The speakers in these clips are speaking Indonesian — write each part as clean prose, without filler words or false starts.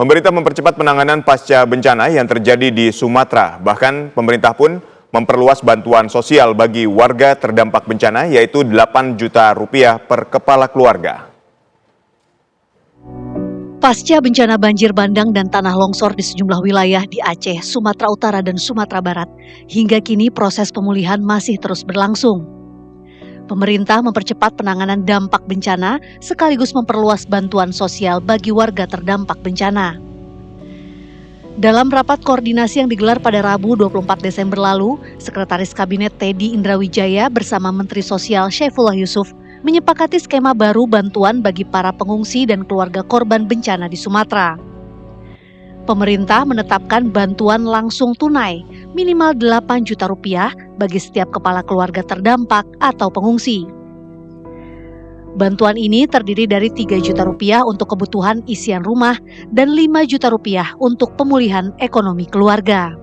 Pemerintah mempercepat penanganan pasca bencana yang terjadi di Sumatera. Bahkan pemerintah pun memperluas bantuan sosial bagi warga terdampak bencana, yaitu 8 juta rupiah per kepala keluarga. Pasca bencana banjir bandang dan tanah longsor di sejumlah wilayah di Aceh, Sumatera Utara, dan Sumatera Barat, hingga kini proses pemulihan masih terus berlangsung. Pemerintah mempercepat penanganan dampak bencana sekaligus memperluas bantuan sosial bagi warga terdampak bencana. Dalam rapat koordinasi yang digelar pada Rabu 24 Desember lalu, Sekretaris Kabinet Teddy Indrawijaya bersama Menteri Sosial Syaifullah Yusuf menyepakati skema baru bantuan bagi para pengungsi dan keluarga korban bencana di Sumatera. Pemerintah menetapkan bantuan langsung tunai minimal 8 juta rupiah bagi setiap kepala keluarga terdampak atau pengungsi. Bantuan ini terdiri dari 3 juta rupiah untuk kebutuhan isian rumah dan 5 juta rupiah untuk pemulihan ekonomi keluarga.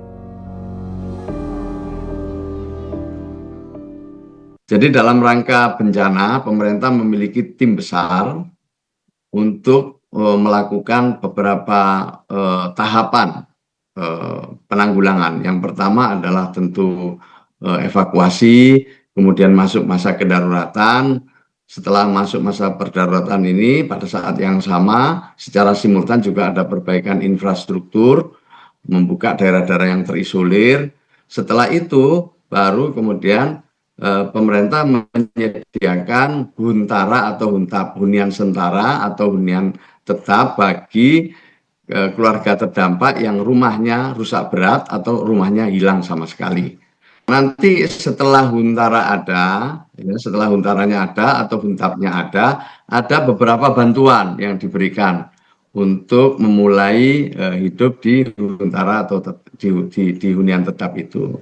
Jadi dalam rangka bencana, pemerintah memiliki tim besar untuk melakukan beberapa tahapan penanggulangan. Yang pertama adalah tentu evakuasi, kemudian masuk masa kedaruratan. Setelah masuk masa kedaruratan ini, pada saat yang sama, secara simultan juga ada perbaikan infrastruktur, membuka daerah-daerah yang terisolir. Setelah itu, baru kemudian pemerintah menyediakan huntara atau hunian sementara atau hunian tetap bagi keluarga terdampak yang rumahnya rusak berat atau rumahnya hilang sama sekali. Nanti setelah huntara ada, setelah huntaranya ada atau huntapnya ada beberapa bantuan yang diberikan untuk memulai hidup di huntara atau di hunian tetap itu.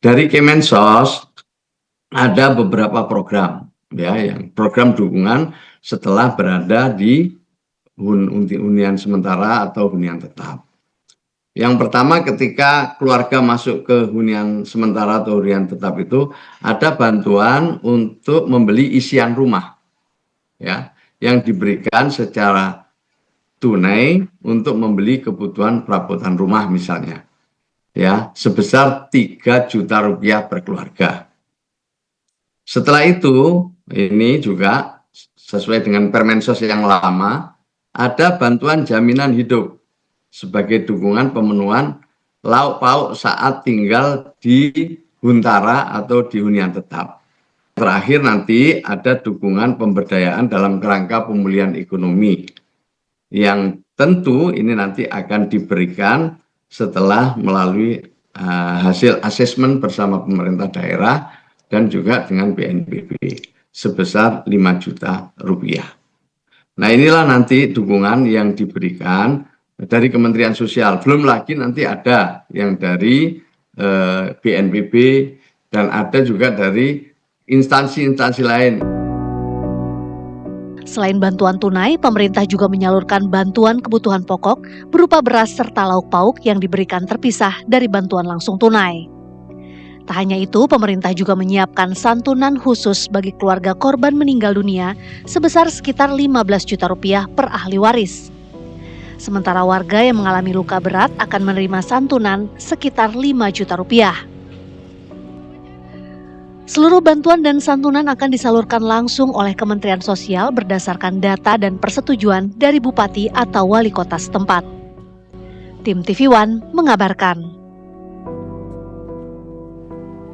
Dari Kemensos ada beberapa program, ya, yang program dukungan setelah berada di hunian sementara atau hunian tetap. Yang pertama, ketika keluarga masuk ke hunian sementara atau hunian tetap itu, ada bantuan untuk membeli isian rumah, ya, yang diberikan secara tunai untuk membeli kebutuhan perabotan rumah misalnya, ya, sebesar 3 juta rupiah per keluarga. Setelah itu, ini juga sesuai dengan Permensos yang lama, ada bantuan jaminan hidup sebagai dukungan pemenuhan lauk pauk saat tinggal di huntara atau di hunian tetap. Terakhir nanti ada dukungan pemberdayaan dalam kerangka pemulihan ekonomi, yang tentu ini nanti akan diberikan setelah melalui hasil asesmen bersama pemerintah daerah dan juga dengan BNPB sebesar 5 juta rupiah. Nah, inilah nanti dukungan yang diberikan dari Kementerian Sosial. Belum lagi nanti ada yang dari BNPB dan ada juga dari instansi-instansi lain. Selain bantuan tunai, pemerintah juga menyalurkan bantuan kebutuhan pokok berupa beras serta lauk pauk yang diberikan terpisah dari bantuan langsung tunai. Tak hanya itu, pemerintah juga menyiapkan santunan khusus bagi keluarga korban meninggal dunia sebesar sekitar 15 juta rupiah per ahli waris. Sementara warga yang mengalami luka berat akan menerima santunan sekitar 5 juta rupiah. Seluruh bantuan dan santunan akan disalurkan langsung oleh Kementerian Sosial berdasarkan data dan persetujuan dari Bupati atau Wali Kota setempat. Tim TV One mengabarkan.